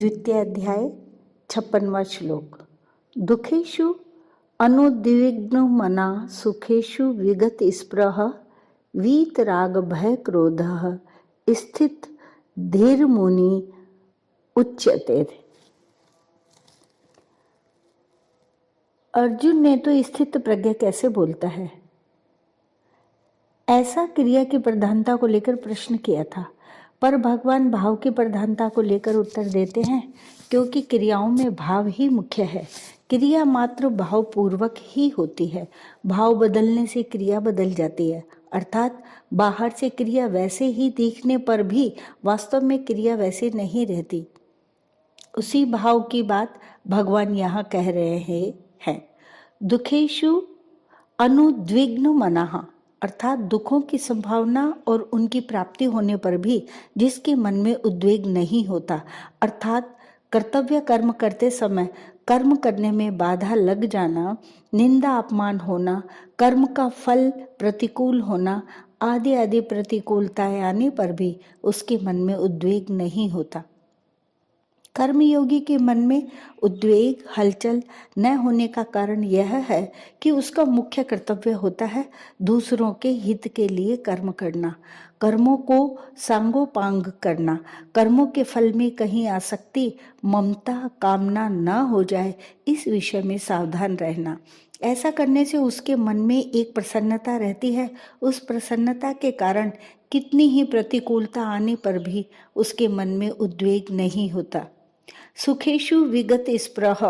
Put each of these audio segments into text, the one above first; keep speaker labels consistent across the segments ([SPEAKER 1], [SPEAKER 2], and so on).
[SPEAKER 1] द्वितीय अध्याय 56वां श्लोक। दुखेषु अनुद्विग्न मना सुखेषु विगत स्पृह वीत राग भय क्रोधः स्थित धीर मुनि उच्यते। अर्जुन ने तो स्थित प्रज्ञ कैसे बोलता है, ऐसा क्रिया की प्रधानता को लेकर प्रश्न किया था, पर भगवान भाव की प्रधानता को लेकर उत्तर देते हैं, क्योंकि क्रियाओं में भाव ही मुख्य है। क्रिया मात्र भाव पूर्वक ही होती है। भाव बदलने से क्रिया बदल जाती है, अर्थात बाहर से क्रिया वैसे ही दिखने पर भी वास्तव में क्रिया वैसे नहीं रहती। उसी भाव की बात भगवान यहाँ कह रहे हैं। दुखेषु अनुद्विग्न मनः, अर्थात दुखों की संभावना और उनकी प्राप्ति होने पर भी जिसके मन में उद्वेग नहीं होता, अर्थात कर्तव्य कर्म करते समय कर्म करने में बाधा लग जाना, निंदा अपमान होना, कर्म का फल प्रतिकूल होना आदि आदि प्रतिकूलताएं आने पर भी उसके मन में उद्वेग नहीं होता। कर्मयोगी के मन में उद्वेग हलचल न होने का कारण यह है कि उसका मुख्य कर्तव्य होता है दूसरों के हित के लिए कर्म करना, कर्मों को सांगोपांग करना, कर्मों के फल में कहीं आसक्ति ममता कामना न हो जाए इस विषय में सावधान रहना। ऐसा करने से उसके मन में एक प्रसन्नता रहती है। उस प्रसन्नता के कारण कितनी ही प्रतिकूलता आने पर भी उसके मन में उद्वेग नहीं होता। सुखेषु विगत स्पृह,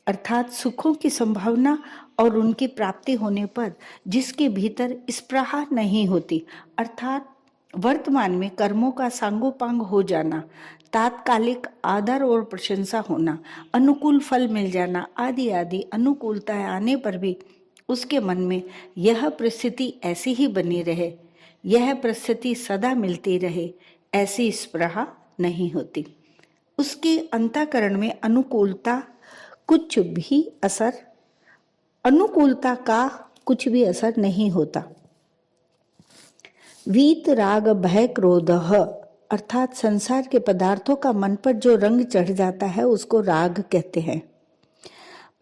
[SPEAKER 1] अर्थात सुखों की संभावना और उनकी प्राप्ति होने पर जिसके भीतर स्पृहा नहीं होती, अर्थात वर्तमान में कर्मों का सांगोपांग हो जाना, तात्कालिक आदर और प्रशंसा होना, अनुकूल फल मिल जाना आदि आदि अनुकूलताएं आने पर भी उसके मन में यह परिस्थिति ऐसी ही बनी रहे, यह परिस्थिति सदा मिलती रहे, ऐसी स्पृहा नहीं होती। उसके अंतःकरण में अनुकूलता का कुछ भी असर नहीं होता। वीत राग भय क्रोधः, अर्थात संसार के पदार्थों का मन पर जो रंग चढ़ जाता है उसको राग कहते हैं।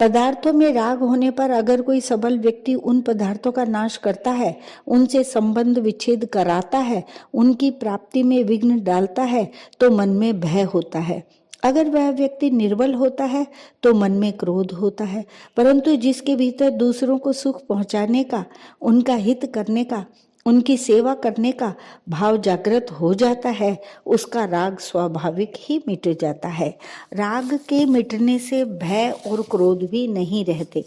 [SPEAKER 1] पदार्थों में राग होने पर अगर कोई सबल व्यक्ति उन पदार्थों का नाश करता है, उनसे संबंध विच्छेद कराता है, उनकी प्राप्ति में विघ्न डालता है तो मन में भय होता है। अगर वह व्यक्ति निर्बल होता है तो मन में क्रोध होता है। परंतु जिसके भीतर दूसरों को सुख पहुंचाने का, उनका हित करने का, उनकी सेवा करने का भाव जागृत हो जाता है, उसका राग स्वाभाविक ही मिट जाता है। राग के मिटने से भय और क्रोध भी नहीं रहते,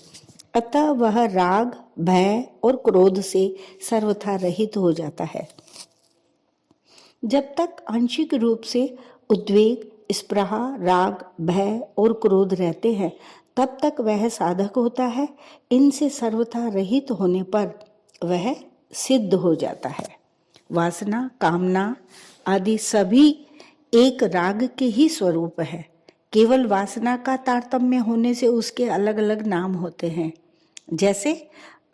[SPEAKER 1] अतः वह राग भय और क्रोध से सर्वथा रहित हो जाता है। जब तक आंशिक रूप से उद्वेग स्पृहा राग भय और क्रोध रहते हैं तब तक वह साधक होता है। इनसे सर्वथा रहित होने पर वह सिद्ध हो जाता है। वासना कामना आदि सभी एक राग के ही स्वरूप है। केवल वासना का तारतम्य होने से उसके अलग अलग नाम होते हैं। जैसे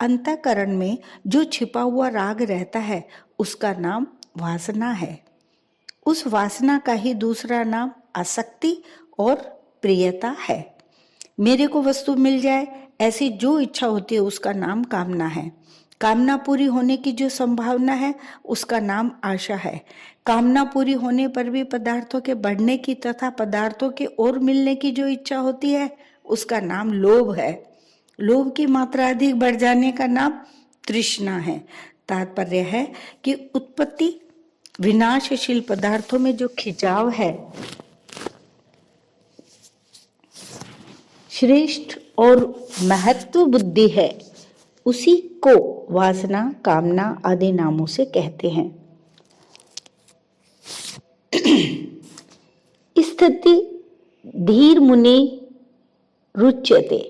[SPEAKER 1] अंतःकरण में जो छिपा हुआ राग रहता है उसका नाम वासना है। उस वासना का ही दूसरा नाम आसक्ति और प्रियता है। मेरे को वस्तु मिल जाए ऐसी जो इच्छा होती है उसका नाम कामना है। कामना पूरी होने की जो संभावना है उसका नाम आशा है। कामना पूरी होने पर भी पदार्थों के बढ़ने की तथा पदार्थों के और मिलने की जो इच्छा होती है उसका नाम लोभ है। लोभ की मात्रा अधिक बढ़ जाने का नाम तृष्णा है। तात्पर्य है कि उत्पत्ति विनाशशील पदार्थों में जो खिंचाव है, श्रेष्ठ और महत्व बुद्धि है, उसी को वासना कामना आदि नामों से कहते हैं। स्थिति धीर मुनि रुच्यते,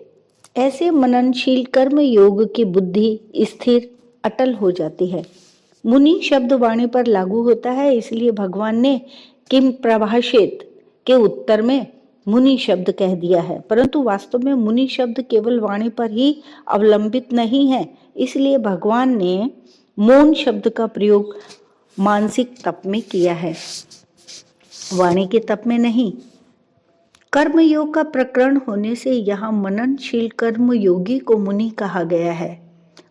[SPEAKER 1] ऐसे मननशील कर्म योग की बुद्धि स्थिर अटल हो जाती है। मुनि शब्द वाणी पर लागू होता है, इसलिए भगवान ने किम प्रभाषित के उत्तर में मुनि शब्द कह दिया है। परंतु वास्तव में मुनि शब्द केवल वाणी पर ही अवलंबित नहीं है, इसलिए भगवान ने मौन शब्द का प्रयोग मानसिक तप में किया है, वाणी के तप में नहीं। कर्मयोग का प्रकरण होने से यहाँ मननशील कर्मयोगी को मुनि कहा गया है।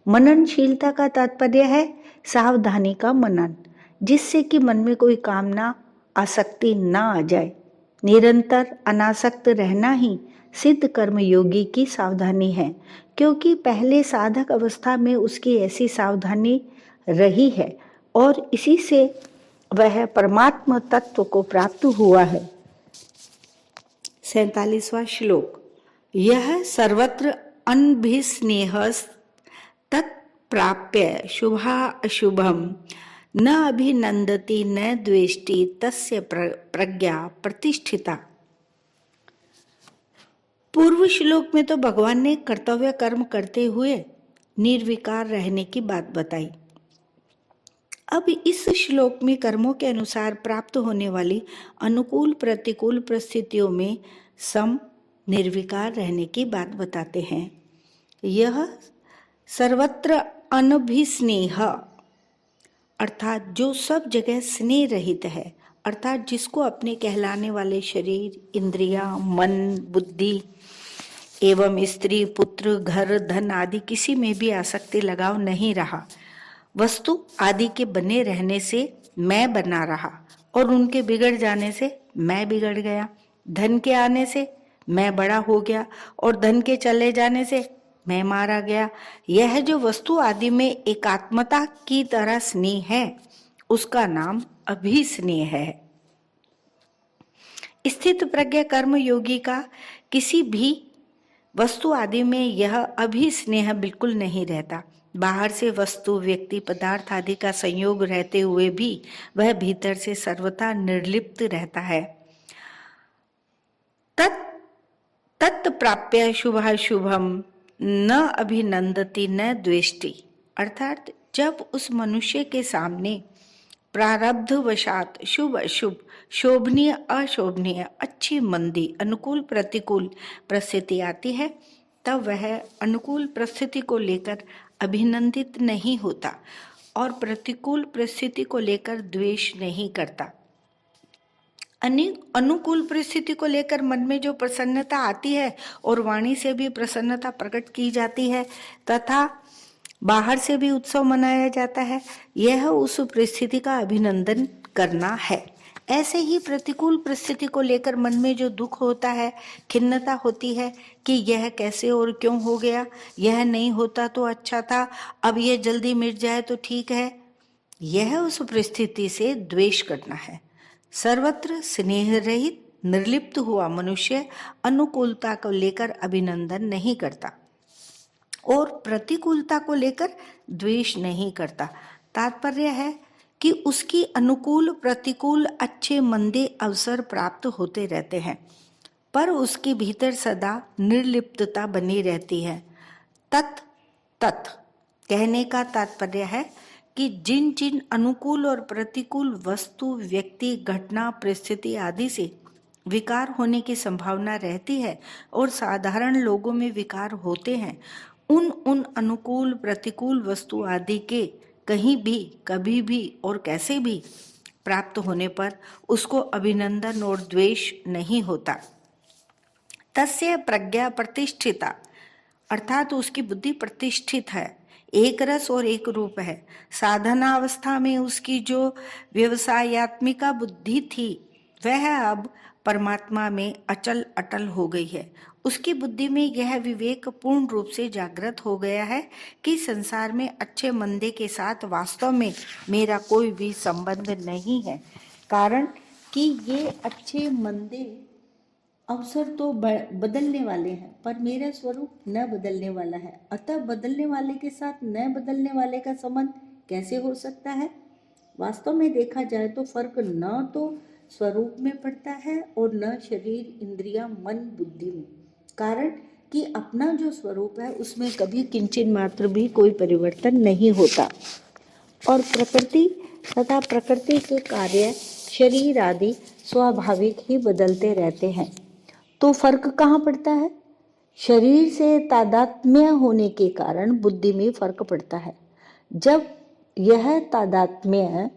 [SPEAKER 1] मननशीलता का तात्पर्य है सावधानी का मनन, जिससे कि मन में कोई कामना आसक्ति ना आ जाए। निरंतर अनासक्त रहना ही सिद्ध कर्मयोगी की सावधानी है, क्योंकि पहले साधक अवस्था में उसकी ऐसी सावधानी रही है और इसी से वह परमात्म तत्व को प्राप्त हुआ है। 47वां श्लोक। यह सर्वत्र अनभिस्नेह तत्प्राप्य शुभा अशुभम न अभिनंदति न द्वेष्टि तस्य प्रज्ञा प्रतिष्ठिता। पूर्व श्लोक में तो भगवान ने कर्तव्य कर्म करते हुए निर्विकार रहने की बात बताई। अब इस श्लोक में कर्मों के अनुसार प्राप्त होने वाली अनुकूल प्रतिकूल परिस्थितियों में सम निर्विकार रहने की बात बताते हैं। यह सर्वत्र अनभिस्नेह अर्थात जो सब जगह स्नेह रहित है, अर्थात जिसको अपने कहलाने वाले शरीर, इंद्रियां, मन, बुद्धि एवं स्त्री, पुत्र, घर, धन आदि किसी में भी आसक्ति लगाव नहीं रहा, वस्तु आदि के बने रहने से मैं बना रहा और उनके बिगड़ जाने से मैं बिगड़ गया, धन के आने से मैं बड़ा हो गया और धन के चले जाने से मैं मारा गया। यह जो वस्तु आदि में एकात्मता की तरह स्नेह है, उसका नाम अभिस्नेह है। स्थित प्रज्ञ कर्म योगी का किसी भी वस्तु आदि में यह अभिस्नेह बिल्कुल नहीं रहता। बाहर से वस्तु, व्यक्ति, पदार्थ आदि का संयोग रहते हुए भी वह भीतर से सर्वथा निर्लिप्त रहता है। तत्प्राप्य शुभाशुभम न अभिनंदति न द्वेष्टि, अर्थात जब उस मनुष्य के सामने प्रारब्धवशात शुभ अशुभ, शोभनीय अशोभनीय, अच्छी मंदी, अनुकूल प्रतिकूल परिस्थिति आती है, तब वह अनुकूल परिस्थिति को लेकर अभिनंदित नहीं होता और प्रतिकूल परिस्थिति को लेकर द्वेष नहीं करता। अनुकूल परिस्थिति को लेकर मन में जो प्रसन्नता आती है और वाणी से भी प्रसन्नता प्रकट की जाती है तथा बाहर से भी उत्सव मनाया जाता है, यह उस परिस्थिति का अभिनंदन करना है। ऐसे ही प्रतिकूल परिस्थिति को लेकर मन में जो दुख होता है, खिन्नता होती है कि यह कैसे और क्यों हो गया, यह नहीं होता तो अच्छा था, अब यह जल्दी मिट जाए तो ठीक है, यह उस परिस्थिति से द्वेष करना है। सर्वत्र स्नेह रहित निर्लिप्त हुआ मनुष्य अनुकूलता को लेकर अभिनंदन नहीं करता और प्रतिकूलता को लेकर द्वेष नहीं करता। तात्पर्य है कि उसकी अनुकूल प्रतिकूल अच्छे मंदे अवसर प्राप्त होते रहते हैं, पर उसके भीतर सदा निर्लिप्तता बनी रहती है। तत् कहने का तात्पर्य है कि जिन जिन अनुकूल और प्रतिकूल वस्तु, व्यक्ति, घटना, परिस्थिति आदि से विकार होने की संभावना रहती है और साधारण लोगों में विकार होते हैं, उन अनुकूल प्रतिकूल वस्तु आदि के कहीं भी, कभी भी और कैसे भी प्राप्त होने पर उसको अभिनंदन और द्वेष नहीं होता। तस्य प्रज्ञा प्रतिष्ठिता, अर्थात उसकी बुद्धि प्रतिष्ठित है, एक रस और एक रूप है। साधना अवस्था में उसकी जो व्यवसायत्मिका बुद्धि थी वह अब परमात्मा में अचल अटल हो गई है। उसकी बुद्धि में यह विवेक पूर्ण रूप से जागृत हो गया है कि संसार में अच्छे मंदे के साथ वास्तव में मेरा कोई भी संबंध नहीं है, कारण कि ये अच्छे मंदे अवसर तो बदलने वाले हैं, पर मेरा स्वरूप न बदलने वाला है। अतः बदलने वाले के साथ न बदलने वाले का संबंध कैसे हो सकता है? वास्तव में देखा जाए तो फर्क न तो स्वरूप में पड़ता है और न शरीर, इंद्रियां, मन, बुद्धि में, कारण कि अपना जो स्वरूप है उसमें कभी किंचित मात्र भी कोई परिवर्तन नहीं होता और प्रकृति तथा प्रकृति के कार्य, शरीर आदि स्वाभाविक ही बदलते रहते हैं। तो फर्क कहाँ पड़ता है? शरीर से तादात्म्य होने के कारण बुद्धि में फर्क पड़ता है। जब यह तादात्म्य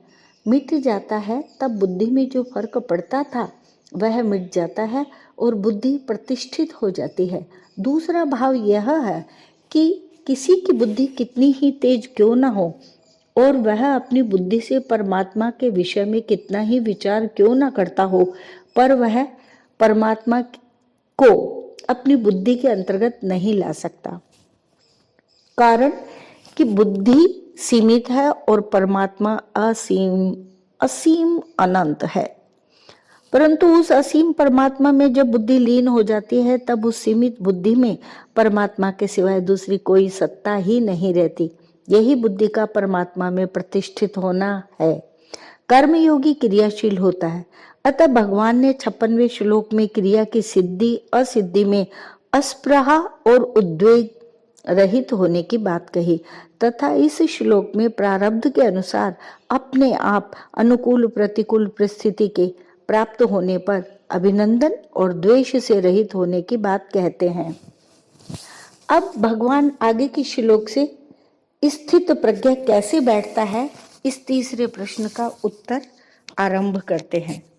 [SPEAKER 1] मिट जाता है तब बुद्धि में जो फर्क पड़ता था वह मिट जाता है और बुद्धि प्रतिष्ठित हो जाती है। दूसरा भाव यह है कि किसी की बुद्धि कितनी ही तेज क्यों न हो और वह अपनी बुद्धि से परमात्मा के विषय में कितना ही विचार क्यों न करता हो, पर वह परमात्मा को अपनी बुद्धि के अंतर्गत नहीं ला सकता। कारण कि बुद्धि सीमित है और परमात्मा असीम अनंत है। परंतु उस असीम परमात्मा में जब बुद्धि लीन हो जाती है, तब उस सीमित बुद्धि में परमात्मा के सिवाय दूसरी कोई सत्ता ही नहीं रहती। यही बुद्धि का परमात्मा में प्रतिष्ठित होना है। कर्मयोगी क्रियाशील होता है। अतः भगवान ने 56वें श्लोक में क्रिया की सिद्धि असिद्धि में अस्पृहा और उद्वेग रहित होने की बात कही तथा इस श्लोक में प्रारब्ध के अनुसार अपने आप अनुकूल प्रतिकूल परिस्थिति के प्राप्त होने पर अभिनंदन और द्वेष से रहित होने की बात कहते हैं। अब भगवान आगे के श्लोक से स्थित प्रज्ञा कैसे बैठता है, इस तीसरे प्रश्न का उत्तर आरंभ करते हैं।